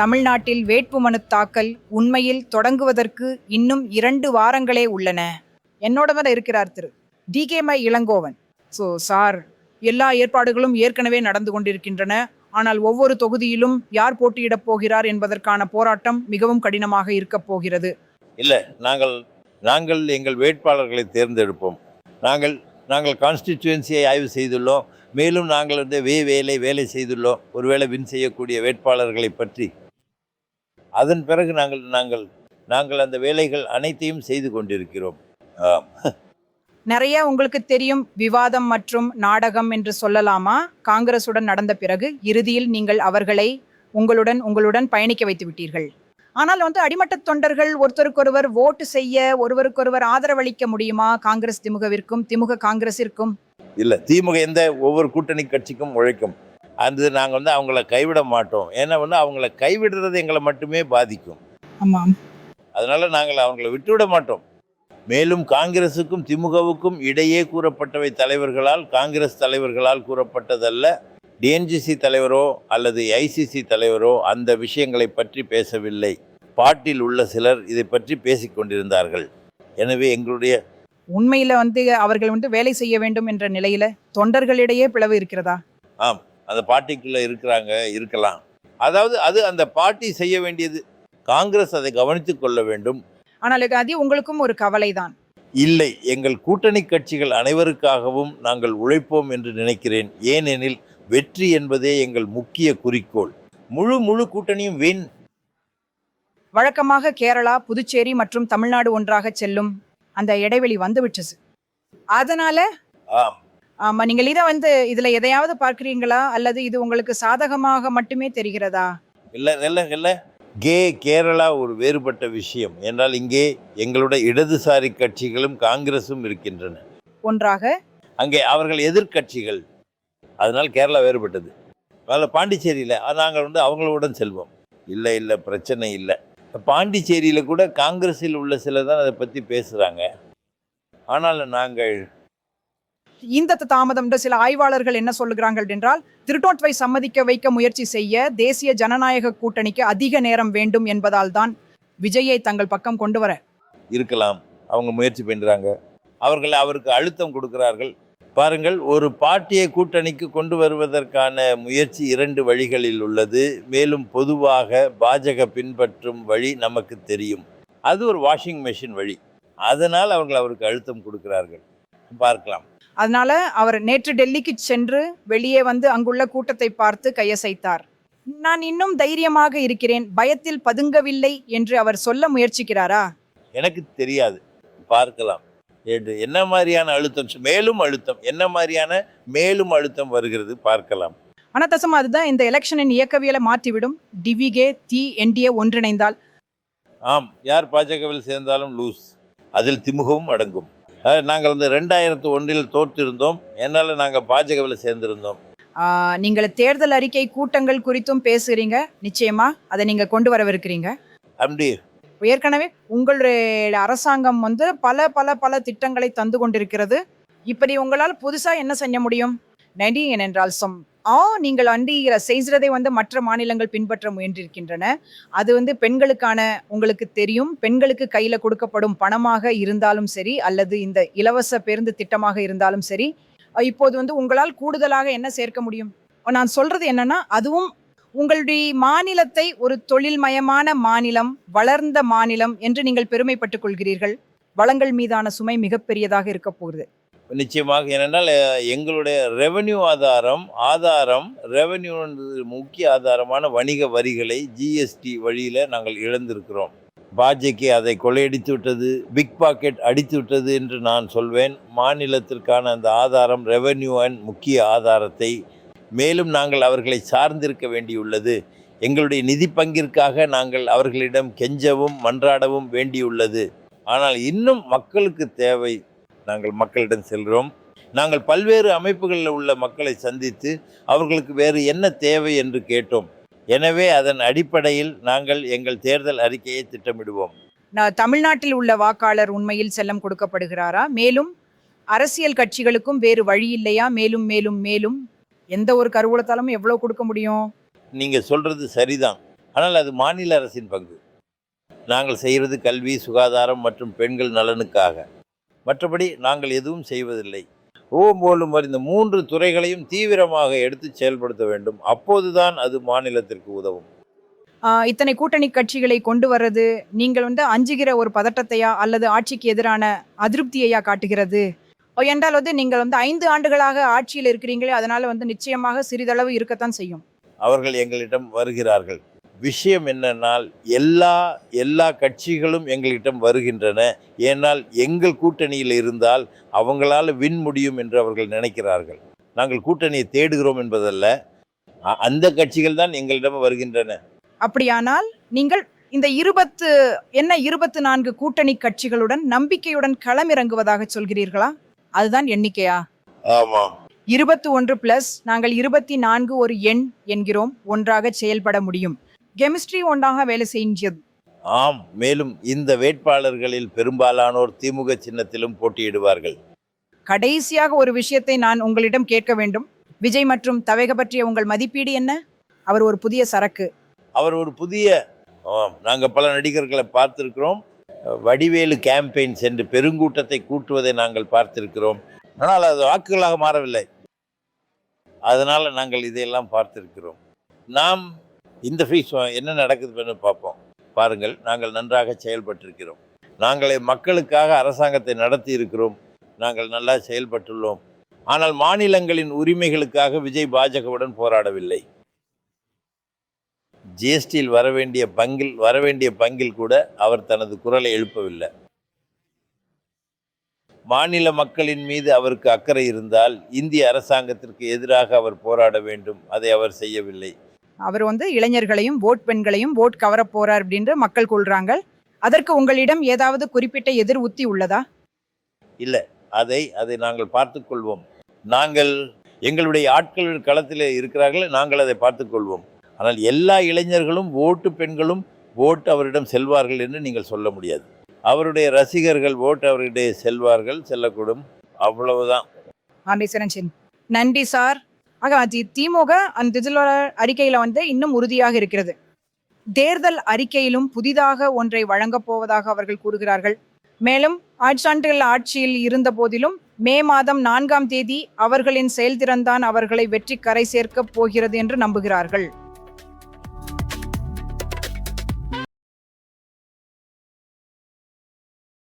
தமிழ்நாட்டில் வேட்புமனு தாக்கல் உண்மையில் தொடங்குவதற்கு இன்னும் 2 வாரங்களே உள்ளன. என்னோட இருக்கிறார் திரு டி.கே.மை. இளங்கோவன். சார், எல்லா ஏற்பாடுகளும் ஏற்கனவே நடந்து கொண்டிருக்கின்றன. ஆனால் ஒவ்வொரு தொகுதியிலும் யார் போட்டியிடப் போகிறார் என்பதற்கான போராட்டம் மிகவும் கடினமாக இருக்கப் போகிறது. இல்லை, நாங்கள் எங்கள் வேட்பாளர்களை தேர்ந்தெடுப்போம். நாங்கள் கான்ஸ்டிடியூன்சியை ஆய்வு செய்துள்ளோம். மேலும் நாங்கள் வேலை செய்துள்ளோம். ஒருவேளை வின் செய்யக்கூடிய வேட்பாளர்களை பற்றி அதன் பிறகு நாங்கள் அந்த வேலைகள் அனைத்தையும் செய்து கொண்டிருக்கிறோம். நிறைய உங்களுக்கு தெரியும், விவாதம் மற்றும் நாடகம் என்று சொல்லலாமா? காங்கிரசுடன் நடந்த பிறகு இறுதியில் நீங்கள் அவர்களை உங்களுடன் பயணிக்க வைத்து விட்டீர்கள். ஆனால் அடிமட்ட தொண்டர்கள் ஒருத்தருக்கொருவர் ஓட்டு செய்ய, ஒருவருக்கொருவர் ஆதரவளிக்க முடியுமா? காங்கிரஸ் திமுகவிற்கும், திமுக காங்கிரசிற்கும்? இல்லை, திமுக ஒவ்வொரு கூட்டணி கட்சிக்கும் உழைக்கும். நாங்கள் அவங்கள கைவிட மாட்டோம். ஏன்னா அவங்கள கைவிடுறது எங்களை மட்டுமே பாதிக்கும். ஆமாம். அதனால நாங்கள் அவங்கள விட்டுவிட மாட்டோம். மேலும் காங்கிரசுக்கும் திமுகவுக்கும் இடையே கூறப்பட்டவை காங்கிரஸ் தலைவர்களால் கூறப்பட்டதல்ல. டிஎன்ஜிசி தலைவரோ அல்லது ஐசிசி தலைவரோ அந்த விஷயங்களை பற்றி பேசவில்லை. பாட்டில் உள்ள சிலர் இதை பற்றி பேசிக்கொண்டிருந்தார்கள். எனவே எங்களுடைய உண்மையில அவர்கள் வேலை செய்ய வேண்டும் என்ற நிலையில தொண்டர்களிடையே பிளவு இருக்கிறதா? ஆம், அந்த பார்ட்டிக்குள்ள இருக்கலாம். அதாவது அந்த பார்ட்டி செய்ய வேண்டியது, காங்கிரஸ் அதை கவனித்துக் கொள்ள வேண்டும். ஆனால் அது உங்களுக்கும் ஒரு கவலைதான். இல்லை, எங்கள் கூட்டணி கட்சிகள் அனைவருக்காகவும் நாங்கள் உழைப்போம் என்று நினைக்கிறேன். ஏனெனில் வெற்றி என்பதே எங்கள் முக்கிய குறிக்கோள். முழு கூட்டணியும் வின். வழக்கமாக கேரளா, புதுச்சேரி மற்றும் தமிழ்நாடு ஒன்றாக செல்லும் அந்த இடைவெளி வந்துவிட்டது. அதனால ஆமா, நீங்கள் இதுல எதையாவது பார்க்கிறீங்களா? அல்லது இது உங்களுக்கு சாதகமாக மட்டுமே தெரிகிறதா? இல்லை, கேரளா ஒரு வேறுபட்ட விஷயம். என்றால் இங்கே எங்களுடைய இடதுசாரி கட்சிகளும் காங்கிரசும் இருக்கின்றன ஒன்றாக. அங்கே அவர்கள் எதிர்கட்சிகள். அதனால் கேரளா வேறுபட்டது. பாண்டிச்சேரியில் நாங்கள் அவங்களுடன் செல்வோம். இல்லை, பிரச்சனை இல்லை. பாண்டிச்சேரியில் கூட காங்கிரஸில் உள்ள சிலர் தான் அதை பற்றி பேசுகிறாங்க. ஆனால் நாங்கள் இந்த தாமதம் சில ஆய்வாளர்கள் என்ன சொல்லுகிறார்கள் என்றால், திருட்டோட்வை சம்மதிக்க வைக்க முயற்சி செய்ய தேசிய ஜனநாயக கூட்டணிக்கு அதிக நேரம் வேண்டும் என்பதால் தான் விஜயை தங்கள் பக்கம் கொண்டு வர இருக்கலாம். அவங்க முயற்சி பண்ணுறாங்க. அவருக்கு அழுத்தம் கொடுக்கிறார்கள். பாருங்கள், ஒரு பார்ட்டியை கூட்டணிக்கு கொண்டு வருவதற்கான முயற்சி 2 வழிகளில் உள்ளது. மேலும் பொதுவாக பாஜக பின்பற்றும் வழி நமக்கு தெரியும். அது ஒரு வாஷிங் மெஷின் வழி. அதனால் அவருக்கு அழுத்தம் கொடுக்கிறார்கள். பார்க்கலாம். அதனால அவர் நேற்று டெல்லிக்கு சென்று வெளியே அங்குள்ள கூட்டத்தை பார்த்து கையசைத்தார். நான் இன்னும் தைரியமாக இருக்கிறேன், பயத்தில் பதுங்கவில்லை என்று அவர் சொல்ல முயற்சிக்கிறாரா? எனக்கு தெரியாது, பார்க்கலாம். என்ன மாதிரியான அழுத்தம் வருகிறது பார்க்கலாம். ஆனா தசமா, அதுதான் இந்த எலெக்ஷனின் இயக்கவியலை மாற்றிவிடும். டிவிகே என்டிஏ ஒன்றிணைந்தால். ஆம், யார் பாஜகவில் சேர்ந்தாலும் லூஸ். அதில் திமுகவும் அடங்கும். நாங்கள் 2001 தோற்றிருந்தோம். என்னால் நாங்கள் பாஜகவில் சேர்ந்திருந்தோம். நீங்கள் தேர்தல் அறிக்கை கூட்டங்கள் குறித்தும் பேசுகிறீங்க. நிச்சயமா அதை நீங்க கொண்டு வரவிருக்கிறீங்க. அப்படி ஏற்கனவே உங்களுடைய அரசாங்கம் பல பல பல திட்டங்களை தந்து கொண்டிருக்கிறது. இப்படி உங்களால் புதுசா என்ன செய்ய முடியும்? ஏனென்றால் நீங்கள் செய்கிறதை மற்ற மாநிலங்கள் பின்பற்ற முயன்றிருக்கின்றன. அது பெண்களுக்கான, உங்களுக்கு தெரியும், பெண்களுக்கு கையில கொடுக்கப்படும் பணமாக இருந்தாலும் சரி, அல்லது இந்த இலவச பேருந்து திட்டமாக இருந்தாலும் சரி, இப்போது உங்களால் கூடுதலாக என்ன சேர்க்க முடியும்? நான் சொல்றது என்னன்னா, அதுவும் உங்களுடைய மாநிலத்தை ஒரு தொழில்மயமான மாநிலம், வளர்ந்த மாநிலம் என்று நீங்கள் பெருமைப்பட்டுக் கொள்கிறீர்கள். வளங்கள் மீதான சுமை மிகப்பெரியதாக இருக்க போகுது. நிச்சயமாக. ஏனென்றால் எங்களுடைய ரெவென்யூ ரெவென்யூ முக்கிய ஆதாரமான வணிக வரிகளை ஜிஎஸ்டி வழியில் நாங்கள் இழந்திருக்கிறோம். பாஜக அதை கொள்ளையடித்து விட்டது, பிக் பாக்கெட் அடித்து விட்டது என்று நான் சொல்வேன். மாநிலத்திற்கான அந்த ஆதாரம், ரெவென்யூ முக்கிய ஆதாரத்தை மேலும் நாங்கள் அவர்களை சார்ந்திருக்க வேண்டியுள்ளது. எங்களுடைய நிதி பங்கிற்காக நாங்கள் அவர்களிடம் கெஞ்சவும் மன்றாடவும் வேண்டியுள்ளது. ஆனால் இன்னும் மக்களுக்கு தேவை. நாங்கள் மக்களிடம் செல்கிறோம். நாங்கள் பல்வேறு அமைப்புகளில் உள்ள மக்களை சந்தித்து அவர்களுக்கு வேறு என்ன தேவை என்று கேட்டோம். எனவே அதன் அடிப்படையில் நாங்கள் எங்கள் தேர்தல் அறிக்கையை திட்டமிடுவோம். தமிழ்நாட்டில் உள்ள வாக்காளர் உண்மையில் செல்லம் கொடுக்கப்படுகிறாரா? மேலும் அரசியல் கட்சிகளுக்கும் வேறு வழி இல்லையா? மேலும் மேலும் மேலும் எந்த ஒரு கருவூலத்தாலும் எவ்வளவு கொடுக்க முடியும்? நீங்கள் சொல்றது சரிதான். ஆனால் அது மாநில அரசின் பங்கு. நாங்கள் செய்கிறது கல்வி, சுகாதாரம் மற்றும் பெண்கள் நலனுக்காக. மற்றபடி நாங்கள் எதுவும் செய்வதில்லை. போலும் இந்த 3 துறைகளையும் தீவிரமாக எடுத்து செயல்படுத்த வேண்டும். அப்போதுதான் அது மாநிலத்திற்கு உதவும். இத்தனை கூட்டணி கட்சிகளை கொண்டு வர்றது நீங்கள் அஞ்சுகிற ஒரு பதட்டத்தையா அல்லது ஆட்சிக்கு எதிரான அதிருப்தியையா காட்டுகிறது? என்றால் நீங்கள் 5 ஆண்டுகளாக ஆட்சியில் இருக்கிறீங்களே, அதனால நிச்சயமாக சிறிதளவு இருக்கத்தான் செய்யும். அவர்கள் எங்களிடம் வருகிறார்கள். விஷயம் என்னென்னால் எல்லா கட்சிகளும் எங்களிடம் வருகின்றன. ஏனால் எங்கள் கூட்டணியில் இருந்தால் அவங்களால வின் முடியும் என்று அவர்கள் நினைக்கிறார்கள். நாங்கள் கூட்டணியை தேடுகிறோம் என்பதல்ல, அந்த கட்சிகள் தான் எங்களிடம் வருகின்றன. அப்படியானால் நீங்கள் இந்த 24 கூட்டணி கட்சிகளுடன் நம்பிக்கையுடன் களமிறங்குவதாக சொல்கிறீர்களா? அதுதான் எண்ணிக்கையா? ஆமா. 21 பிளஸ் நாங்கள் 24 ஒரு எண் என்கிறோம். ஒன்றாக செயல்பட முடியும். கெமிஸ்ட்ரி ஒன்றாக வேலை செய்கிறது. ஆம். மேலும் இந்த வேட்பாளர்களில் பெரும்பாலானோர் திமுக சின்னத்திலும் போட்டியிடுவார்கள். கடைசியாக ஒரு விஷயத்தை நான் உங்களிடம் கேட்க வேண்டும். விஜய் மற்றும் தவேக பற்றிய உங்கள் மதிப்பீடு என்ன? அவர் ஒரு புதிய சரக்கு. அவர் ஒரு புதிய நாங்கள் பல நடிகர்களை பார்த்திருக்கிறோம். வடிவேலு கேம்பெயின் சென்று பெருங்கூட்டத்தை கூட்டுவதை நாங்கள் பார்த்திருக்கிறோம். ஆனால் அது வாக்குகளாக மாறவில்லை. அதனால் நாங்கள் இதையெல்லாம் பார்த்திருக்கிறோம். நாம் இந்த ஃபீஸ் என்ன நடக்குதுன்னு பார்ப்போம். பாருங்கள், நாங்கள் நன்றாக செயல்பட்டிருக்கிறோம். நாங்களே மக்களுக்காக அரசாங்கத்தை நடத்தி இருக்கிறோம். நாங்கள் நல்லா செயல்பட்டுள்ளோம். ஆனால் மாநிலங்களின் உரிமைகளுக்காக விஜய் பாஜகவுடன் போராடவில்லை. ஜிஎஸ்டியில் வரவேண்டிய பங்கில் கூட அவர் தனது குரலை எழுப்பவில்லை. மாநில மக்களின் மீது அவருக்கு அக்கறை இருந்தால் இந்திய அரசாங்கத்திற்கு எதிராக அவர் போராட வேண்டும். அதை அவர் செய்யவில்லை. அவர் இளைஞர்களையும் பெண்களையும் கவர போறார் அப்படின்னு மக்கள் கொள்றாங்க. அதற்கு உங்களிடம் ஏதாவது குறிப்பிட்ட எதிர் உத்தி உள்ளதா? இல்லை, அதை நாங்கள் பார்த்துக் கொள்வோம். எங்களுடைய ஆட்கள் களத்தில் இருக்கிறார்கள், நாங்கள் அதை பார்த்துக் கொள்வோம். ஆனால் எல்லா இளைஞர்களும் பெண்களும் அவரிடம் செல்வார்கள் என்று நீங்கள் சொல்ல முடியாது. அவருடைய ரசிகர்கள் அவருடைய செல்லக்கூடும், அவ்வளவுதான். நன்றி சார். திமுக அந்த அறிக்கையில இன்னும் உறுதியாக இருக்கிறது. தேர்தல் அறிக்கையிலும் புதிதாக ஒன்றை வழங்கப் போவதாக அவர்கள் கூறுகிறார்கள். மேலும் ஆட்சியில் இருந்த போதிலும் மே மாதம் 4ஆம் தேதி அவர்களின் செயல்திறன்தான் அவர்களை வெற்றி கரை சேர்க்கப் போகிறது என்று நம்புகிறார்கள்.